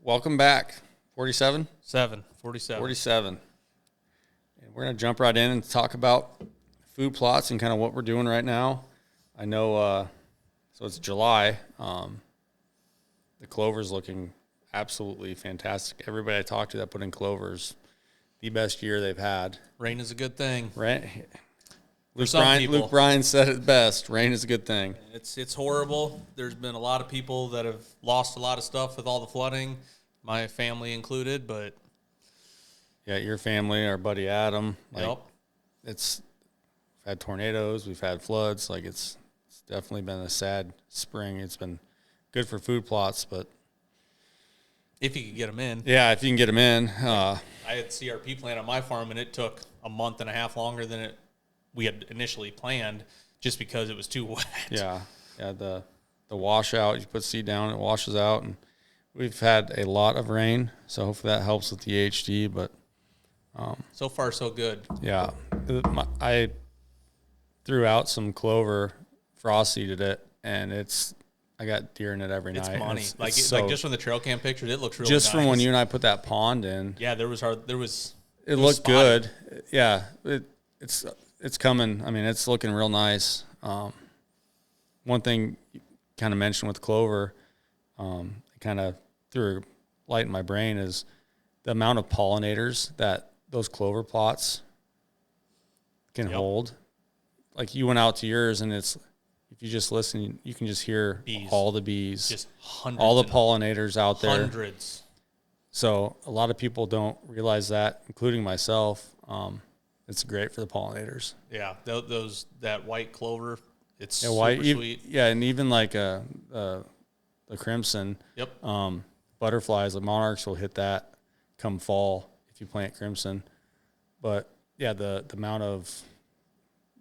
Welcome back. 47? 47. 47. And we're going to jump right in and talk about food plots and kind of what we're doing right now. I know, so it's July. The clover's looking absolutely fantastic. Everybody I talked to that put in clovers, the best year they've had. Rain is a good thing. Right? Luke Bryan said it best. Rain is a good thing. It's horrible. There's been a lot of people that have lost a lot of stuff with all the flooding, my family included, but Yeah, your family, our buddy Adam. yep. We've had tornadoes, we've had floods. It's definitely been a sad spring. It's been good for food plots, but If you could get them in. yeah, if you can get them in. I had CRP plant on my farm, and it took a month and a half longer than we had initially planned just because it was too wet. Yeah, the washout, you put seed down, it washes out, and we've had a lot of rain, so hopefully that helps with the HD, but So far, so good. yeah, I threw out some clover, frost seeded it, and I got deer in it every It's night. money. It's Just from the trail cam pictures, it looks really just nice. from when you and I put that pond in. Yeah, it It was looked spotty. good. Yeah, it's coming. I mean, it's looking real nice. One thing you kind of mentioned with clover, it kind of threw a light in my brain is the amount of pollinators that those clover plots can Yep. hold. Like you went out to yours, and if you just listen, you can just hear Bees. all the bees, Just hundreds. all the and pollinators out there. Hundreds. So a lot of people don't realize that, including myself. It's great for the pollinators. Yeah, that white clover, it's Yeah, super sweet. Yeah, and even like the crimson. Yep. Butterflies, the monarchs will hit that come fall if you plant crimson. But yeah, the amount of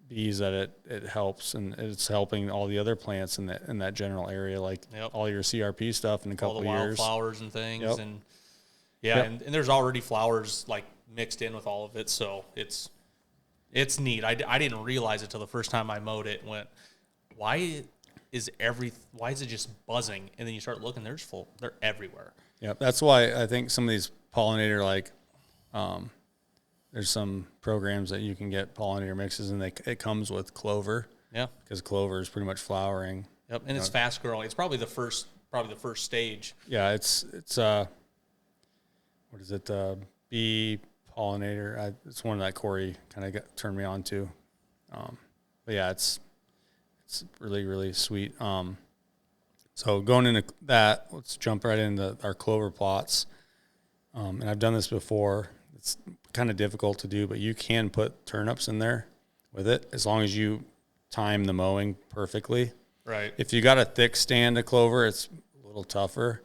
bees that it helps, and it's helping all the other plants in that general area, like Yep. all your CRP stuff in a couple All the of years. wildflowers and things, Yep. and yeah, Yep. and there's already flowers like mixed in with all of it, so it's neat. I didn't realize it till the first time I mowed it. And went, why is it just buzzing? And then you start looking, they're everywhere. Yeah, that's why I think some of these pollinator there's some programs that you can get pollinator mixes, and it comes with clover Yeah. because clover is pretty much flowering. Yep. And it's fast growing. It's probably the first stage. Yeah, it's what is it? Bee pollinator. It's one that Corey kind of turned me on to. But yeah, it's really really sweet. So going into that, let's jump right into our clover plots. And I've done this before. It's kind of difficult to do, but you can put turnips in there with it as long as you time the mowing perfectly. Right. If you got a thick stand of clover, it's a little tougher.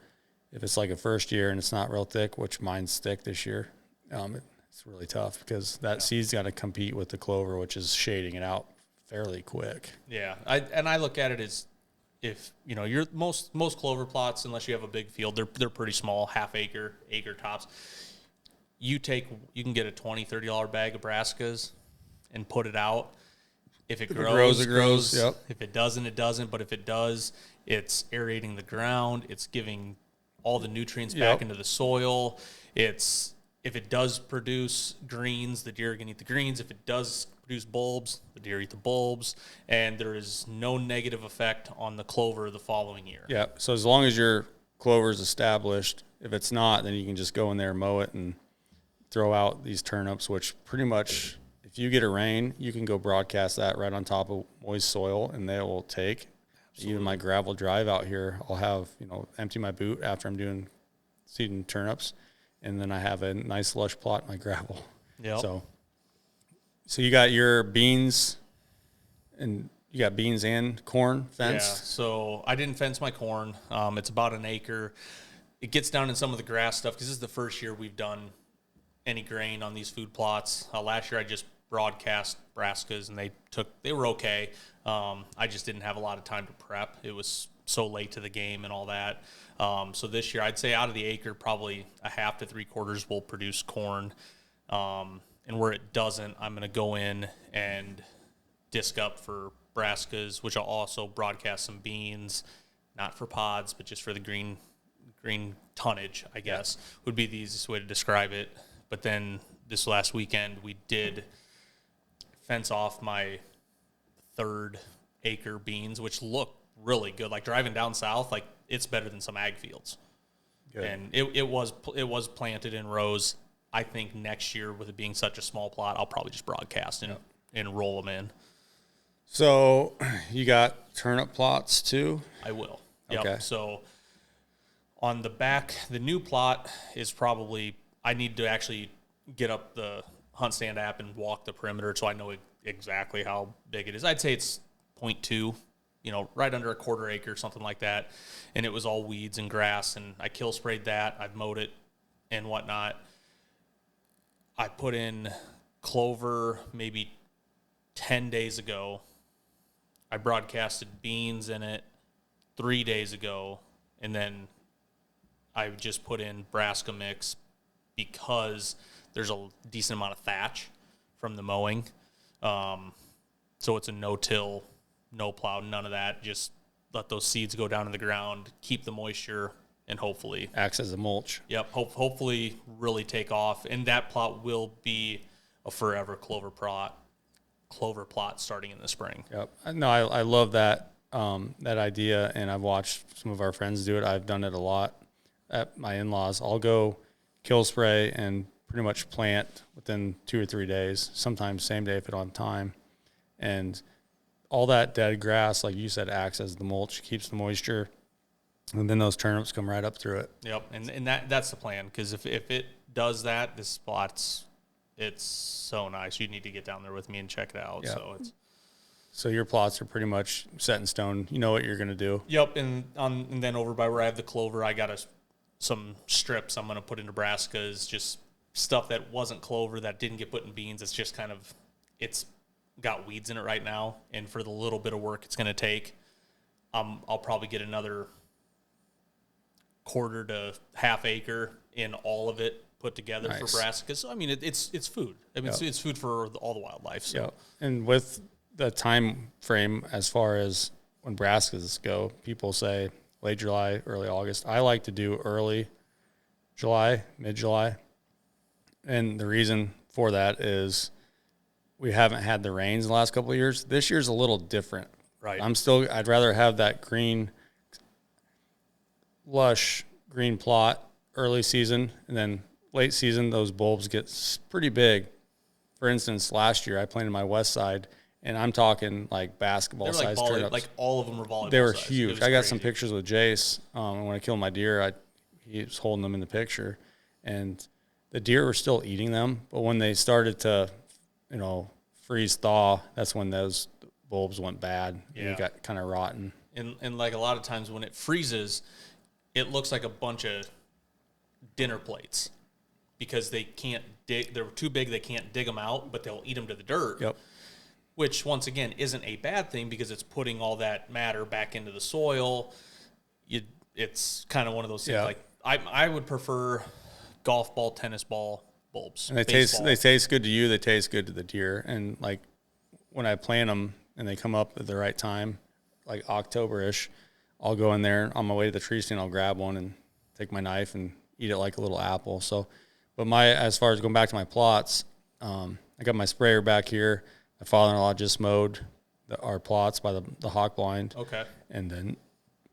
If it's like a first year and it's not real thick, which mine's thick this year, it's really tough because that seed's got to compete with the clover, which is shading it out fairly quick. Yeah. I look at it as, if your most clover plots, unless you have a big field, they're pretty small, half acre tops. You can get a $20-$30 bag of brassicas and put it out. If it grows, it grows. Yep. If it doesn't, it doesn't. But if it does, it's aerating the ground. It's giving all the nutrients back into the soil. If it does produce greens, the deer can eat the greens. If it does produce bulbs, the deer eat the bulbs. And there is no negative effect on the clover the following year. Yeah. So as long as your clover is established, if it's not, then you can just go in there, mow it, and throw out these turnips, which pretty much, if you get a rain, you can go broadcast that right on top of moist soil, and they will take. Absolutely. Even my gravel drive out here, I'll have, empty my boot after I'm doing seeding turnips, and then I have a nice lush plot in my gravel. Yep. So you got your beans, and you got beans and corn fenced? Yeah, so I didn't fence my corn. It's about an acre. It gets down in some of the grass stuff because this is the first year we've done any grain on these food plots. Last year I just broadcast brassicas, and they were okay. I just didn't have a lot of time to prep. It was so late to the game and all that. So this year I'd say out of the acre, probably a half to 3/4 will produce corn. And where it doesn't, I'm going to go in and disc up for brassicas, which I'll also broadcast some beans, not for pods, but just for the green green tonnage, I guess, would be the easiest way to describe it. But then this last weekend, we did fence off my 3rd acre beans, which look really good. Like driving down south, like it's better than some ag fields. Good. And it was planted in rows. I think next year, with it being such a small plot, I'll probably just broadcast and roll them in. So you got turnip plots too? I will. Yep. Okay. So on the back, the new plot is probably, I need to actually get up the Hunt Stand app and walk the perimeter so I know exactly how big it is. I'd say it's 0.2, right under a 1/4 acre, something like that. And it was all weeds and grass, and I kill sprayed that. I've mowed it and whatnot. I put in clover maybe 10 days ago. I broadcasted beans in it 3 days ago, and then I just put in Brassica mix because there's a decent amount of thatch from the mowing. So it's a no-till, no plow, none of that. Just let those seeds go down in the ground, keep the moisture, and hopefully acts as a mulch. Yep, hopefully really take off. And that plot will be a forever clover plot starting in the spring. Yep. No, I love that that idea, and I've watched some of our friends do it. I've done it a lot at my in-laws. I'll go kill spray and pretty much plant within 2 or 3 days, sometimes same day if I don't have time. And all that dead grass, like you said, acts as the mulch, keeps the moisture, and then those turnips come right up through it. Yep, and that's the plan, because if it does that, this spot's, it's so nice. You need to get down there with me and check it out. Yep. So your plots are pretty much set in stone. You know what you're going to do. Yep, and then over by where I have the clover, I got some strips I'm going to put into brassicas, just stuff that wasn't clover that didn't get put in beans. It's just kind of, it's got weeds in it right now, and for the little bit of work it's going to take, I'll probably get another 1/4 to 1/2 acre in all of it put together for brassicas. So, I mean, it's food. I mean, it's food for all the wildlife. So. Yep. And with the time frame as far as when brassicas go, people say late July, early August. I like to do early July, mid-July. And the reason for that is we haven't had the rains in the last couple of years. This year's a little different. Right. I'd rather have that green, lush green plot early season, and then late season, those bulbs get pretty big. For instance, last year I planted my west side, and I'm talking like basketball-sized turnips. Like all of them were volleyball. They were size. huge. I got some pictures with Jace. And when I killed my deer, he was holding them in the picture, and the deer were still eating them. But when they started to, freeze thaw, that's when those bulbs went bad. Yeah. And got kind of rotten. And like a lot of times when it freezes, it looks like a bunch of dinner plates because they can't dig. They're too big. They can't dig them out, but they'll eat them to the dirt. Yep. Which, once again, isn't a bad thing because it's putting all that matter back into the soil. It's kind of one of those things. Yeah. Like I would prefer golf ball, tennis ball bulbs. And they taste good to you. They taste good to the deer. And like when I plant them and they come up at the right time, like October-ish, I'll go in there on my way to the tree stand. I'll grab one and take my knife and eat it like a little apple. So, but as far as going back to my plots, I got my sprayer back here. My father-in-law just mowed our plots by the hawk blind. Okay. And then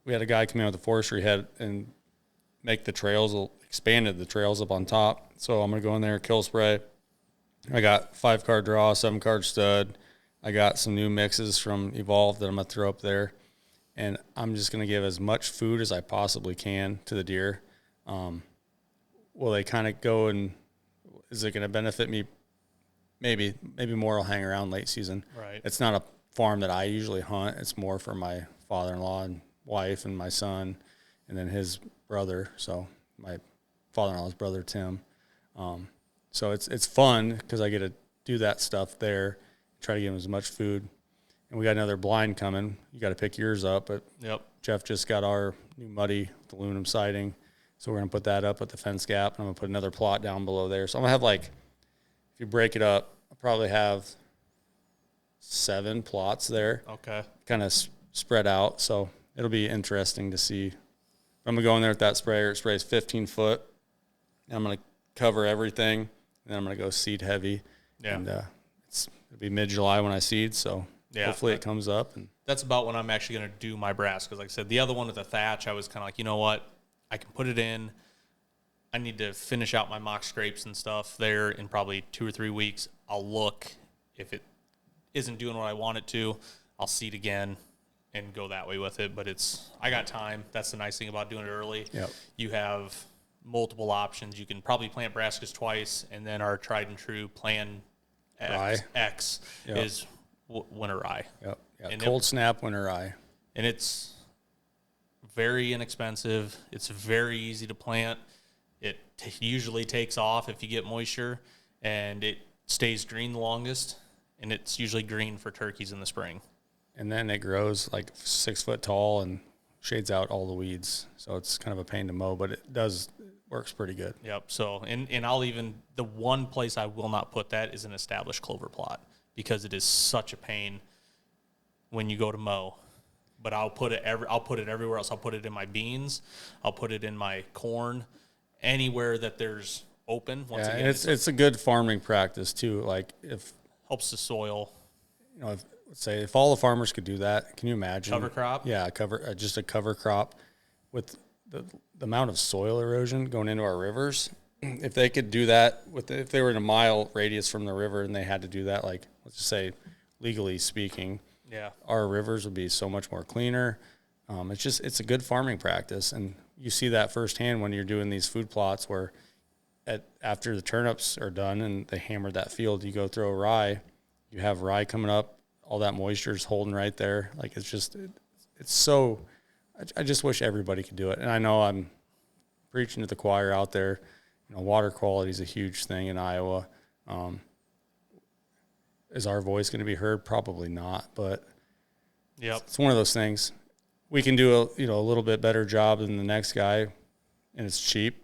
we had a guy come in with a forestry head and make the trails, expanded the trails up on top. So I'm going to go in there, kill spray. I got 5-card draw, 7-card stud. I got some new mixes from Evolve that I'm going to throw up there. And I'm just going to give as much food as I possibly can to the deer. Will they kind of go and is it going to benefit me? Maybe more will hang around late season. Right. It's not a farm that I usually hunt. It's more for my father-in-law and wife and my son and then his brother. So my father-in-law's brother, Tim. So it's fun because I get to do that stuff there, try to give them as much food. And we got another blind coming. You got to pick yours up. But yep. Jeff just got our new muddy aluminum siding. So we're going to put that up at the fence gap. And I'm going to put another plot down below there. So I'm going to have if you break it up, I'll probably have 7 plots there. Okay. Kind of spread out. So it'll be interesting to see I'm going to go in there with that sprayer. It sprays 15 foot. And I'm going to cover everything. And then I'm going to go seed heavy. Yeah. And it'll be mid-July when I seed, so hopefully it comes up. And that's about when I'm actually going to do my brass. Because like I said, the other one with the thatch, I was kind of like, you know what? I can put it in. I need to finish out my mock scrapes and stuff there in probably 2 or 3 weeks. I'll look. If it isn't doing what I want it to, I'll seed again and go that way with it. But I got time. That's the nice thing about doing it early. Yep. You have multiple options. You can probably plant brassicas twice, and then our tried and true plan X is winter rye. Yep. Yeah. And Cold snap winter rye. And it's very inexpensive. It's very easy to plant. It usually takes off if you get moisture, and it stays green the longest, and it's usually green for turkeys in the spring. And then it grows like 6 foot tall and shades out all the weeds. So it's kind of a pain to mow, but it works pretty good. Yep. So, and I'll the one place I will not put that is an established clover plot, because it is such a pain when you go to mow. But I'll put it everywhere else. I'll put it in my beans. I'll put it in my corn, anywhere that there's open. Once again, it's a good farming practice too. Like helps the soil. Let's say if all the farmers could do that, can you imagine? Cover crop? Yeah, just a cover crop with the amount of soil erosion going into our rivers. If they could do that if they were in a mile radius from the river and they had to do that, like let's just say legally speaking, our rivers would be so much more cleaner. It's a good farming practice, and you see that firsthand when you're doing these food plots where after the turnips are done and they hammer that field, you go throw rye, you have rye coming up, all that moisture is holding right there. Like it's so, I just wish everybody could do it. And I know I'm preaching to the choir out there. Water quality is a huge thing in Iowa. Is our voice going to be heard? Probably not, but it's one of those things. We can do a little bit better job than the next guy, and it's cheap.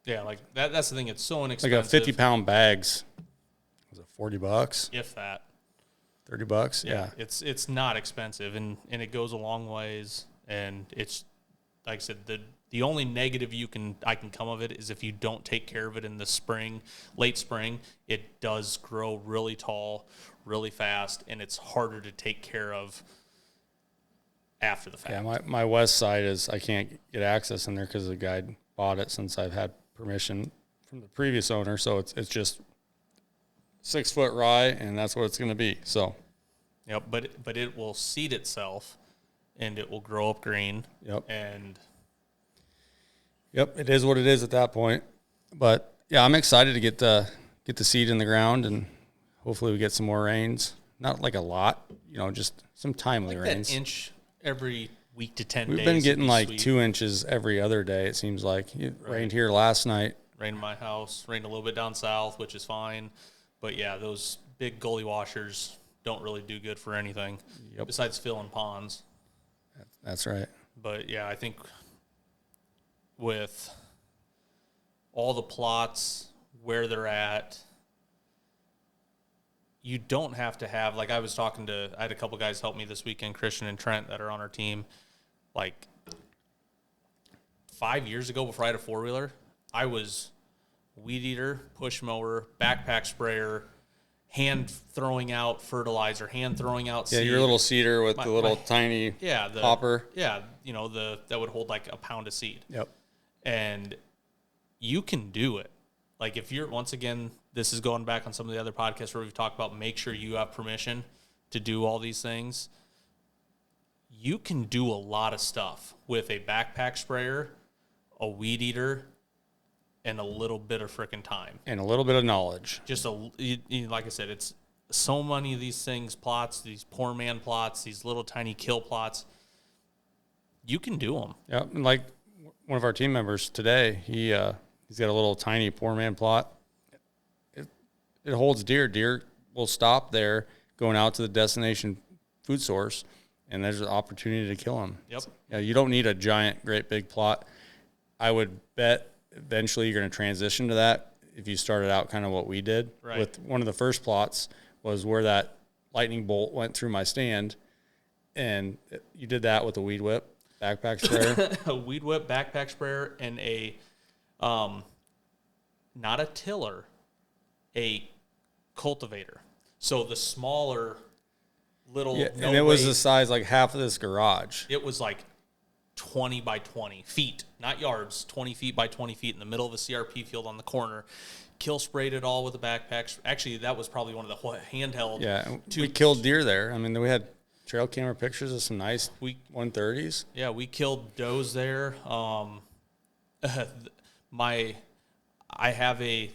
Yeah, like that's the thing. It's so inexpensive. Like a 50-pound bags, was it $40? If that. $30? Yeah. It's not expensive, and it goes a long ways. And it's like I said, the only negative I can come of it is if you don't take care of it in the spring, late spring, it does grow really tall, really fast, and it's harder to take care of after the fact. Yeah, my west side is I can't get access in there because the guy bought it since I've had permission from the previous owner. So it's just 6 foot rye, and that's what it's going to be. So, yep. But it will seed itself, and it will grow up green. Yep. And yep, it is what it is at that point. But yeah, I'm excited to get the seed in the ground, and hopefully we get some more rains. Not like a lot, just some timely rains. That inch every week to 10 days. We've been getting like 2 inches every other day. It seems like it rained here last night. Rained in my house. Rained a little bit down south, which is fine. But yeah, those big gully washers don't really do good for anything besides filling ponds. That's right. But yeah, I think with all the plots where they're at, you don't have to have, like I had a couple guys help me this weekend, Christian and Trent, that are on our team. Like 5 years ago, before I had a 4-wheeler, I was weed eater, push mower, backpack sprayer, hand throwing out fertilizer, hand throwing out seed. Yeah, your little seeder with the little tiny hopper. Yeah, that would hold like a pound of seed. Yep. And you can do it. Like if you're, once again, this is going back on some of the other podcasts where we've talked about make sure you have permission to do all these things. You can do a lot of stuff with a backpack sprayer, a weed eater, and a little bit of frickin' time. And a little bit of knowledge. Just like I said, it's so many of these things, plots, these poor man plots, these little tiny kill plots. You can do them. Yeah, and like one of our team members today, he's got a little tiny poor man plot. It holds deer. Deer will stop there going out to the destination food source, and there's an opportunity to kill them. Yep. Yeah, you don't need a giant, great big plot. I would bet eventually you're going to transition to that if you started out kind of what we did. Right. With one of the first plots was where that lightning bolt went through my stand, and you did that with a weed whip, backpack sprayer. A Weed Whip backpack sprayer and a, not a tiller, a cultivator. So the smaller little, Yeah, and it was the size like half of this garage. it was like 20 by 20 feet, not yards, 20 feet by 20 feet in the middle of a CRP field on the corner. Kill sprayed it all with a backpack. Actually, that was probably one of the handheld. Yeah, we killed deer there. I mean, we had trail camera pictures of some nice 130s. Yeah, we killed does there. I have a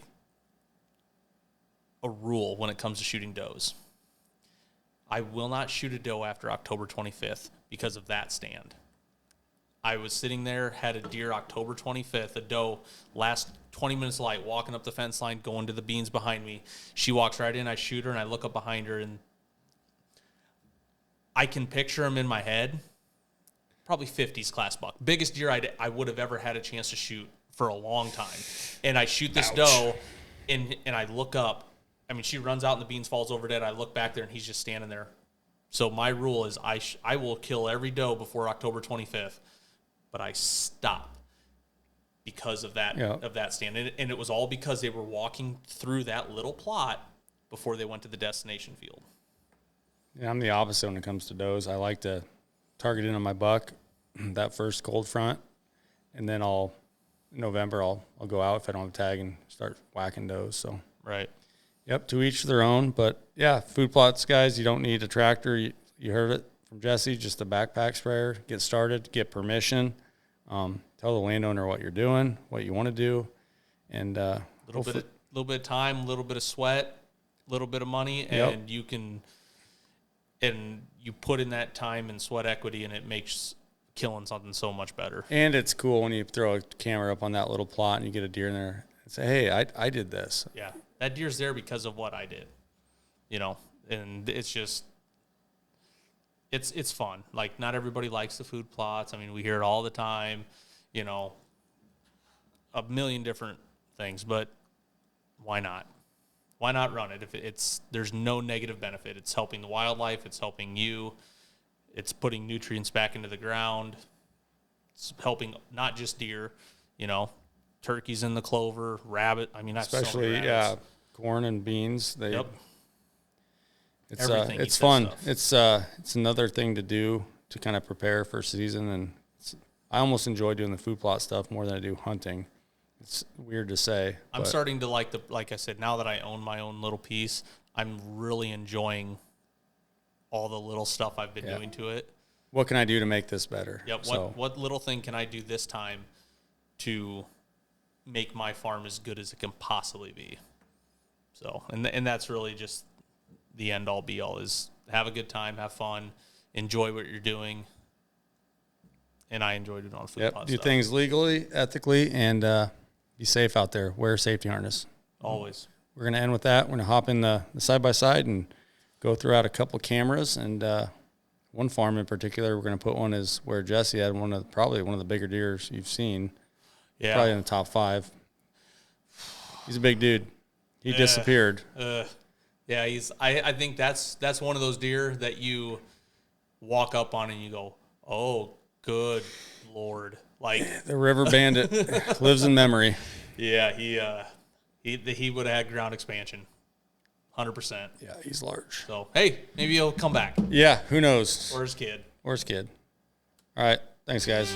rule when it comes to shooting does. I will not shoot a doe after October 25th because of that stand. I was sitting there, had a deer October 25th, a doe, last 20 minutes of light, walking up the fence line, going to the beans behind me. She walks right in, I shoot her, and I look up behind her, and I can picture him in my head. Probably 50s class buck. Biggest deer I would have ever had a chance to shoot for a long time. And I shoot this doe, and I look up. I mean, she runs out, and the beans falls over dead. I look back there, and he's just standing there. So my rule is I will kill every doe before October 25th. But I stopped because of that stand. And it was all because they were walking through that little plot before they went to the destination field. Yeah, I'm the opposite when it comes to does. I like to target in on my buck that first cold front, and then in November I'll go out if I don't have a tag and start whacking does. So Right. Yep, to each their own. But yeah, food plots, guys, you don't need a tractor. You heard it from Jesse, just a backpack sprayer. Get started, get permission. Tell the landowner what you're doing, what you want to do, and little bit of time, a little bit of sweat, a little bit of money, and you can, and you put in that time and sweat equity, and it makes killing something so much better. And it's cool when you throw a camera up on that little plot and you get a deer in there and say, "Hey, I did this." Yeah, that deer's there because of what I did, and it's just. It's fun. Like, not everybody likes the food plots. I mean, we hear it all the time, a million different things, but why not? Why not run it if there's no negative benefit? It's helping the wildlife, it's helping you, it's putting nutrients back into the ground, it's helping not just deer, turkeys in the clover, rabbit. I mean, that's especially corn and beans. Yep. It's fun. It's another thing to do to kind of prepare for season, and I almost enjoy doing the food plot stuff more than I do hunting. It's weird to say. I'm starting to like I said, now that I own my own little piece, I'm really enjoying all the little stuff I've been doing to it. What can I do to make this better? Yep. What little thing can I do this time to make my farm as good as it can possibly be? So, and that's really just the end all be all, is have a good time, have fun, enjoy what you're doing. And I enjoy doing all the food plot do stuff. things legally, ethically, and be safe out there. Wear a safety harness. Always. We're going to end with that. We're going to hop in the side-by-side and go throughout a couple cameras. And one farm in particular, we're going to put one is where Jesse had probably one of the bigger deers you've seen. Yeah. Probably in the top 5. He's a big dude. He disappeared. Yeah, I think that's one of those deer that you walk up on and you go, "Oh, good Lord!" Like the River Bandit lives in memory. Yeah, he would have had ground expansion, 100%. Yeah, he's large. So hey, maybe he'll come back. Yeah, who knows? Or his kid. All right, thanks, guys.